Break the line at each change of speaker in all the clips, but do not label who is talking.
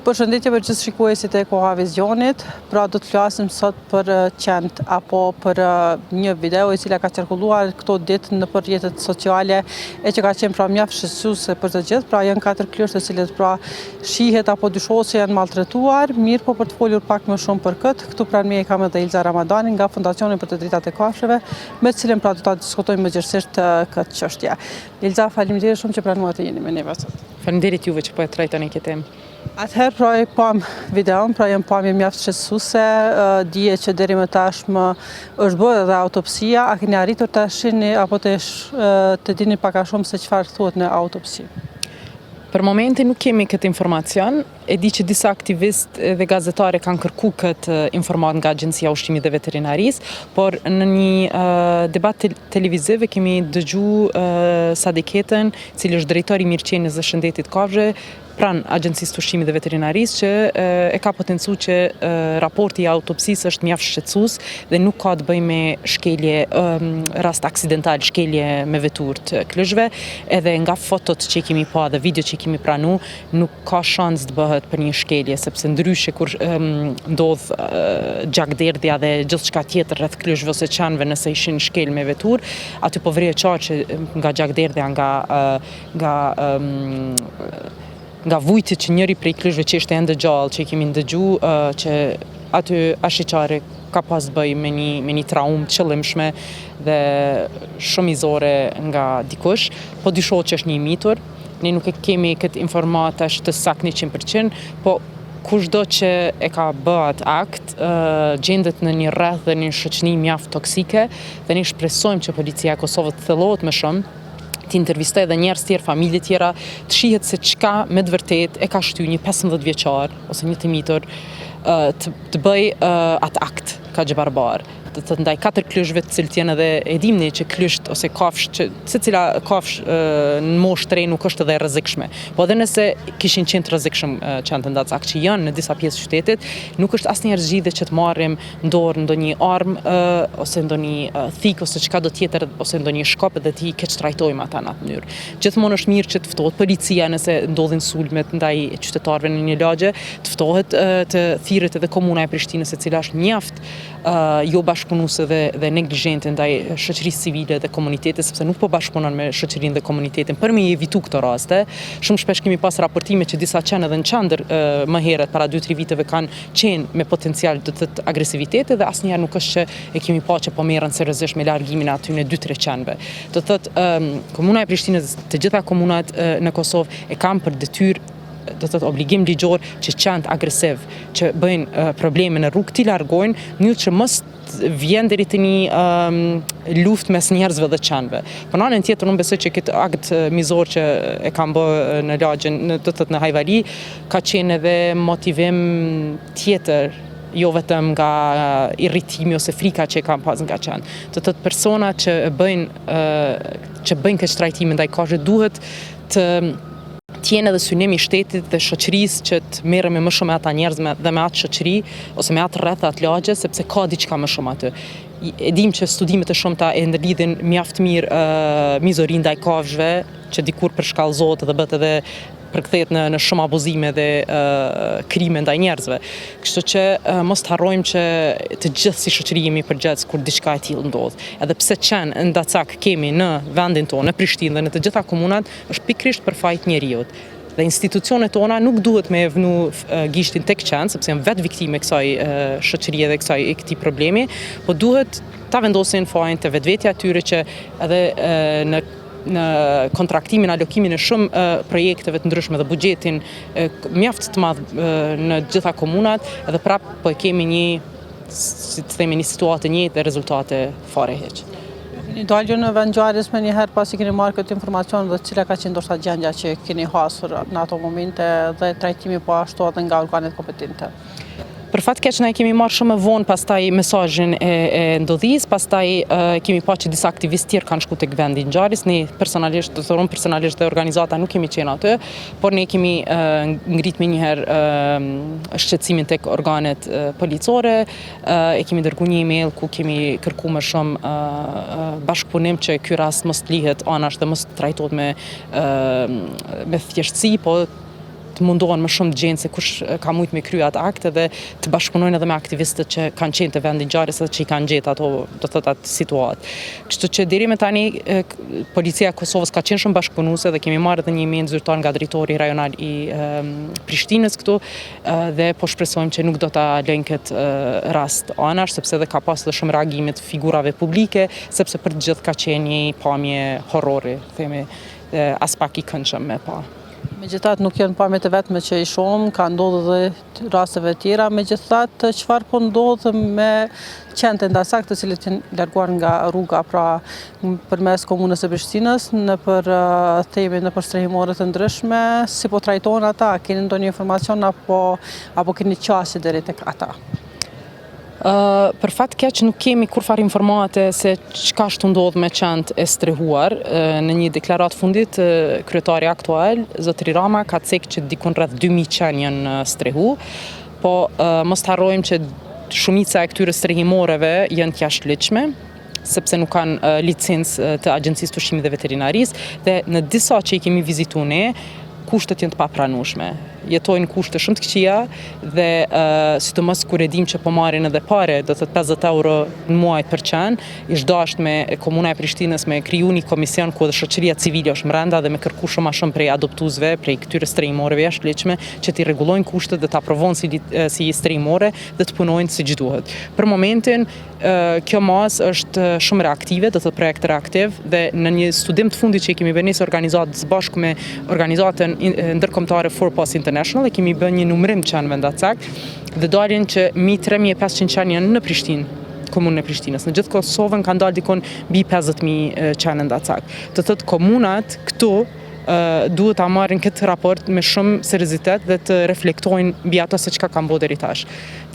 Përshëndetje për gjithë shikuesit e Koha Vizionit. Pra do të flasim sot për qend apo për një video e cila ka qarkulluar këto ditë në rrjetet sociale e që ka qenë pra mjaft shqetësuese për të gjithë. Pra janë 4 klyrë të cilët pra shihet apo dyshohet se janë maltretuar. Mirë, po për të folur pak më shumë për këtë, këtu pranë meje kam edhe Ilza Ramadanin nga Fondacioni për të Drejtat e Kafshëve, me të cilën pra do ta diskutojmë më gjerësisht këtë çështje. Ilza, faleminderit shumë që pranuat të jeni me ne sot.
Faleminderit juve që po e trajtoni këtë temë.
Atëherë pra e pam videon, pra jam pamje mjaft shqetësuese, dije që deri më tashmë është bërë edhe autopsia, a keni arritur ta shihni apo të dini pak a shumë se çfarë thuhet në autopsi?
Për momentin nuk kemi këtë informacion, e di që disa aktivistë dhe gazetare kanë kërku këtë informat nga Agjencia e Ushqimit dhe Veterinarisë, por në një debat televiziv kemi dëgju Sadiketën, cili është drejtori i mirëqenies së shëndetit kafshëve, pranë Agjencisë të Ushqimit dhe Veterinarisë, që e ka potencu që raporti i autopsisë është mjaft shqetësues dhe nuk ka të bëjë me shkelje, rast aksidental, shkelje me veturë të klëzhve, edhe nga fotot që kemi pa dhe video që kemi pranu, nuk ka shans të bëhet për një shkelje, sepse ndryshe kur ndodh gjakderdhja dhe gjithçka tjetër rreth klëzhve ose qenve nëse ishin shkel me veturë, aty po vrej qartë që nga gjakderdhja, nga vujti që njëri prej klëzhve që ishte ende gjallë, që i kemi ndëgju, që aty ashiqare ka pas bëj me një traumë qëllimshme dhe shumizore nga dikush, po dyshohet që është një mitur. Ne nuk e kemi këtë informat të saktë 100%, po kushdo që e ka bërë atë akt, gjendet në një rreth dhe një shoqëni mjaft toksike, dhe ne shpresojmë që policia e Kosovës të thellohet më shumë, të intervistoj edhe njerëz tjerë, familje tjera, të shihet se çka me të vërtet e ka shty një 15 vjeçar ose një të mitur të bëj atë akt kaq barbar. Të ndaj 4 klëzhve të cilët janë edhe e dimni që klysht ose kafsh, që secila kafsh në moshë të re nuk është edhe e rrezikshme. Po edhe nëse kishin qenë të rrezikshëm qenë të ndacak që janë në disa pjesë qytetit, nuk është asnjëherë zgjidhje që të marrim në dorë ndonjë armë ose ndonjë thik ose çka do tjetër ose ndonjë shkop dhe të keq trajtojmë ata në atë mënyrë. Gjithmonë është mirë që të ftohet policia nëse ndodhin sulmet ndaj qytetarëve në një lagje, të ftohet të thirret edhe komuna e Prishtinës, e cila është mjaft jo bashkëpunuese dhe neglizhente ndaj shoqërisë civile dhe komunitetit, sepse nuk po bashkëpunon me shoqërinë dhe komunitetin për me evitu këto raste. Shumë shpesh kemi pas raportime që disa qenë edhe në qendër më herët para 2-3 viteve kanë qenë me potencial të agresiviteti dhe asnjëherë nuk është që e kemi pa që po merren seriozisht me largimin aty në 2-3 qenëve. Do thotë komuna e Prishtinës, të gjitha komunat në Kosovë e kanë për detyrë, do të thotë obligim ligjor që qenë agresiv, që bëjnë probleme në rrugë, t'i largojnë, në që mos vjen deri te një luftë mes njerëzve dhe qenëve. Po në anën tjetër unë besoj që këtë akt mizor që e kam bërë në lagjen, do të thotë në Hajvari, ka qenë edhe motivim tjetër, jo vetëm nga irritimi ose frika që e kam pas nga qenë. Do të thotë persona që bëjnë këtë trajtime ndaj kafshëve duhet të tjenë edhe synimi i shtetit dhe shoqërisë që të merrem më shumë me ata njerëz dhe me atë shoqëri ose me atë rreth atë lagje, sepse ka diçka më shumë aty. E dim që studimet e shumta e ndërlidhin mjaft mirë mizorinë ndaj kafshëve, që dikur përshkallëzohet dhe bëhet edhe përkthehet në shumë abuzime dhe krime ndaj njerëzve. Kështu që mos të harrojmë që të gjithë si shoqëri jemi përgjegjës kur diçka e tillë ndodh. Edhe pse qenë ndacak kemi në vendin tonë, në Prishtinë dhe në të gjitha komunat, është pikërisht për fajt njerëzit. Dhe institucionet tona nuk duhet me vënu gishtin tek qenë, sepse janë vetë viktime kësaj shoqërie dhe këtij problemi, po duhet ta vendosin fajin të vetvetja atyre që edhe në kontraktimin, alokimin e shumë projekteve të ndryshme dhe buxhetin mjaft të madh në gjitha komunat, edhe prapë po e kemi një situatë njëjtë dhe rezultate fare heq.
Keni dalë në vend ngjarjes më njëherë pasi keni marrë këtë informacion dhe cila ka qenë ndoshta gjendja që keni hasur në ato momente dhe trajtimi po ashtu edhe nga organet kompetente?
Për fat keq ne kemi marrë shumë vonë pastaj mesazhin e ndodhisë, pastaj kemi pa që disa aktivistë tjerë kanë shkuar tek vendi i ngjarjes. Ne personalisht, do të thonë personalisht dhe organizata nuk kemi qenë aty, por ne kemi ngrit më njëherë shqetësimin tek organet policore, e kemi dërguar një email ku kemi kërkuar më shumë bashkëpunim që ky rast mos lihet anash dhe mos trajtohet me thjeshtësi, po të mundohen më shumë të gjenë se kush ka mujt me krye atë akt dhe të bashkëpunojnë edhe me aktivistët që kanë qenë të vendin ngjarjes edhe që i kanë gjetë ato, do thotë atë situatë. Kështu që deri me tani policia e Kosovës ka qenë shumë bashkëpunuese dhe kemi marrë edhe një email zyrtar nga drejtori rajonal i Prishtinës këtu dhe po shpresojmë që nuk do ta lënë këtë rast anash, sepse edhe ka pas edhe shumë reagime të figurave publike, sepse për të gjithë ka qenë një pamje horrori, themi, as pak i këndshëm me pa.
Megjithatë nuk janë pamjet e vetme që i shohim, ka ndodhur edhe rasteve tjera, megjithatë çfarë po ndodh me qente ndasak të cilët janë larguar nga rruga pra përmes komunës së Prishtinës nëpër nëpër strehimore të ndryshme, si po trajtohen ata, keni ndonjë informacion apo keni qasje deri tek ata?
Për fat keq nuk kemi kurfar informate se çka ashtu ndodh me qentë e strehuar. Në një deklaratë fundit, kryetari aktual, zotëri Rama, ka cekë që dikun rreth 2000 qenë janë strehu, po mos të harrojmë që shumica e këtyre strehimoreve janë të jashtëligjshme, sepse nuk kanë licencë të Agjencisë të Ushqimit dhe Veterinarisë dhe në disa që i kemi vizituar ne, kushtet janë të papranueshme. Jetojnë kushte shumë të këqija dhe sidomos kur e dim që po marrin edhe pare, do të thotë 50 euro në muaj për qenë, ish dasht me Komuna e Prishtinës me kriju një komision ku edhe shoqëria civile është brenda dhe me kërku shumë më shumë prej adoptuesve, prej këtyre strehimoreve jashtëligjshme që t'i rregullojnë kushtet dhe ta provojnë si strehimore dhe të punojnë siç duhet. Për momentin kjo mas është shumë reaktive, do të thotë projekt reaktiv dhe në një studim të fundit që kemi bërë nisë organizatë së bashku me organizatën ndërkombëtare Forpas International e kemi bërë një numërim qenëve ndacak dhe dalin që mi 3500 qenë janë në Prishtinë, komunën e Prishtinës. Në gjithë Kosovën kanë dalë dikon mbi 50.000 qenë ndacak. Do thotë komunat këtu duhet ta marrin këtë raport me shumë seriozitet dhe të reflektojnë mbi ato se çka kanë bërë deri tash.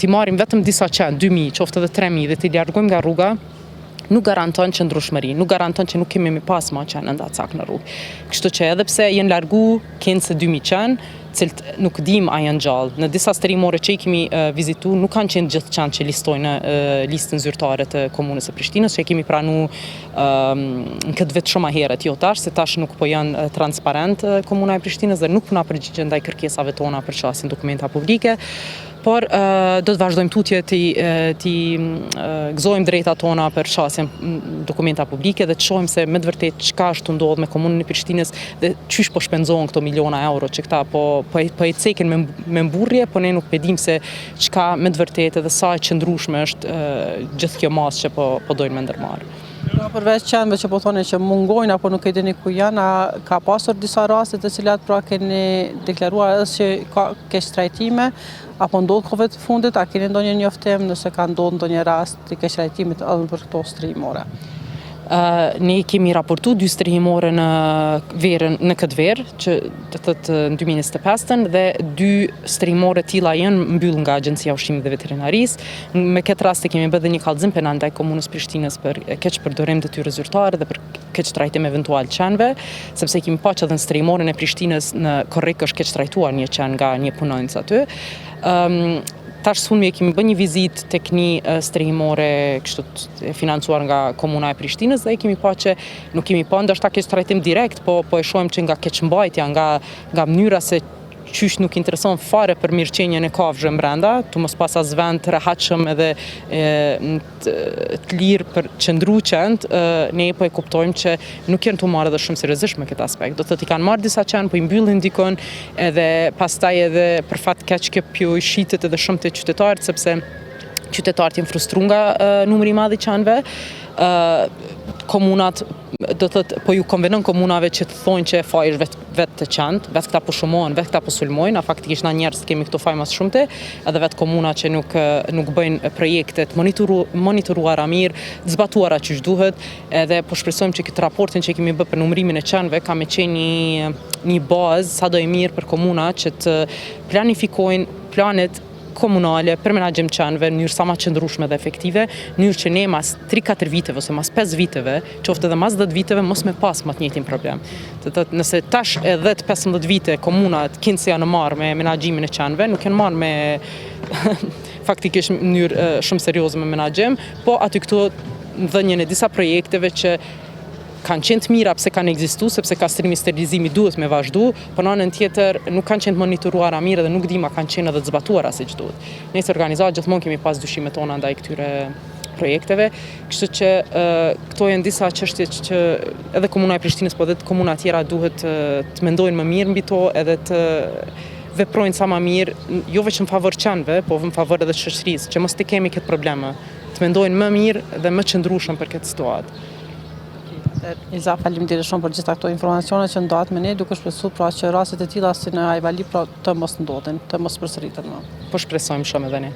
Ti marrim vetëm disa qenë, 2000, qoftë edhe 3000 dhe ti largojmë nga rruga, nuk garanton qëndrueshmëri, nuk garanton që nuk kemi më pas më qenë ndacak në rrugë. Kështu që edhe pse janë largu kënd se 2000 qenë, cilët nuk dim a janë gjallë. Në disa strehimore që i kemi vizitu, nuk kanë qenë gjithë qenë që listojnë në listën zyrtare të Komunës së Prishtinës, që i kemi pranu në këtë vetë shumë herët, jo tash, se tash nuk po janë transparent Komuna e Prishtinës dhe nuk po na përgjigjen ndaj kërkesave tona për çastin dokumenta publike. Por do të vazhdojmë tutje ti gëzojmë drejta tona për çasjen dokumenta publike dhe të shohim se me të vërtetë çka ashtu ndodh me Komunën e Prishtinës dhe çysh po shpenzohen këto miliona euro që këta po e cekin me mburrje, po ne nuk e dim se çka me të vërtetë dhe sa e qëndrueshme është gjithë kjo masë që po dojnë me ndërmarrë.
Përveç qenëve që po thoni që mungojnë apo nuk e dini ku janë, ka pasur disa raste të cilat pra keni deklaruar edhe që ka keq trajtime apo ndodh kohëve të fundit, a keni ndonjë njoftim nëse ka ndodhur ndonjë rast të keq trajtimit edhe për këto strehimore?
Ne kemi raportu 2 strehimore në këtë verë, që do thotë në 2025 dhe 2 strehimore tilla janë mbyll nga Agjencia e Ushqimit dhe Veterinarisë. Me këtë rast kemi bërë një kallëzim penal ndaj Komunës Prishtinës për keq përdorim detyre zyrtare dhe për keq trajtim eventual qenëve, sepse kemi pa që edhe në strehimoren e Prishtinës në Korrik është keq trajtuar një qenë nga një punonjës aty. Tash sfunmi kemi bërë një vizitë tek një strehimore kështu financuar nga Komuna e Prishtinës dhe kemi pa që nuk kemi pa ndoshta keq trajtim direkt, po e shohim që nga keqmbajtja, nga mënyra se qysh nuk intereson fare për mirëqenjen e kafshëve brenda, tu mos pas as vend të rehatshëm edhe të lirë për qëndru qenë, ne po e kuptojmë që nuk janë të marrë edhe shumë seriozisht me këtë aspekt. Do thotë i kanë marrë disa qenë, po i mbyllin dikon edhe pastaj edhe për fat keq kjo pjo i shitet edhe shumë të qytetarët, sepse qytetarët janë frustruar nga numri i madh i qenëve. Komunat do thotë po ju konvenon komunave që të thonë që faji është vetë të qenët, vetë këta po shumohen, vetë këta po sulmojnë, a faktikisht na njerëz kemi këto faj mas shumëte, edhe vetë komuna që nuk bëjnë projektet monitoruara mirë, zbatuara që duhet, edhe po shpresojmë që këtë raportin që kemi bërë për numërimin e qenëve ka me qenë një bazë sa do e mirë për komuna që të planifikojnë planet komunale për menaxhim qenëve në mënyrë sa më qëndrueshme dhe efektive, në mënyrë që ne mas 3-4 viteve ose mas 5 viteve, qoftë edhe mas 10 viteve mos me pas më të njëjtin problem. Do thotë nëse tash edhe 15 vite komunat kinë se janë marrë me menaxhimin e qenëve, nuk janë marrë me faktikisht në mënyrë shumë serioze me menaxhim, po aty këtu dhënien e disa projekteve që kanë qenë të mira pse kanë ekzistuar, sepse kastrimi sterilizimi duhet me vazhdu, por në anën tjetër nuk kanë qenë të monitoruara mirë dhe nuk di ma kanë qenë edhe të zbatuara siç duhet. Ne si organizatë gjithmonë kemi pas dyshimet tona ndaj këtyre projekteve, kështu që këto janë disa çështje që edhe Komuna e Prishtinës po edhe të komuna tjera duhet të mendojnë më mirë mbi to edhe të veprojnë sa më mirë, jo vetëm në favor qenve, po në favor edhe shoqërisë, që mos të kemi këtë probleme, të mendojnë më mirë dhe më qëndrueshëm për këtë situatë.
Ilza, faleminderit shumë për gjitha këto informacione që ndahet me ne, duke shpresuar pra që rastet e tilla si në Ajvali pra të mos ndodhin, të mos përsëriten më.
Po shpresojmë shumë edhe ne.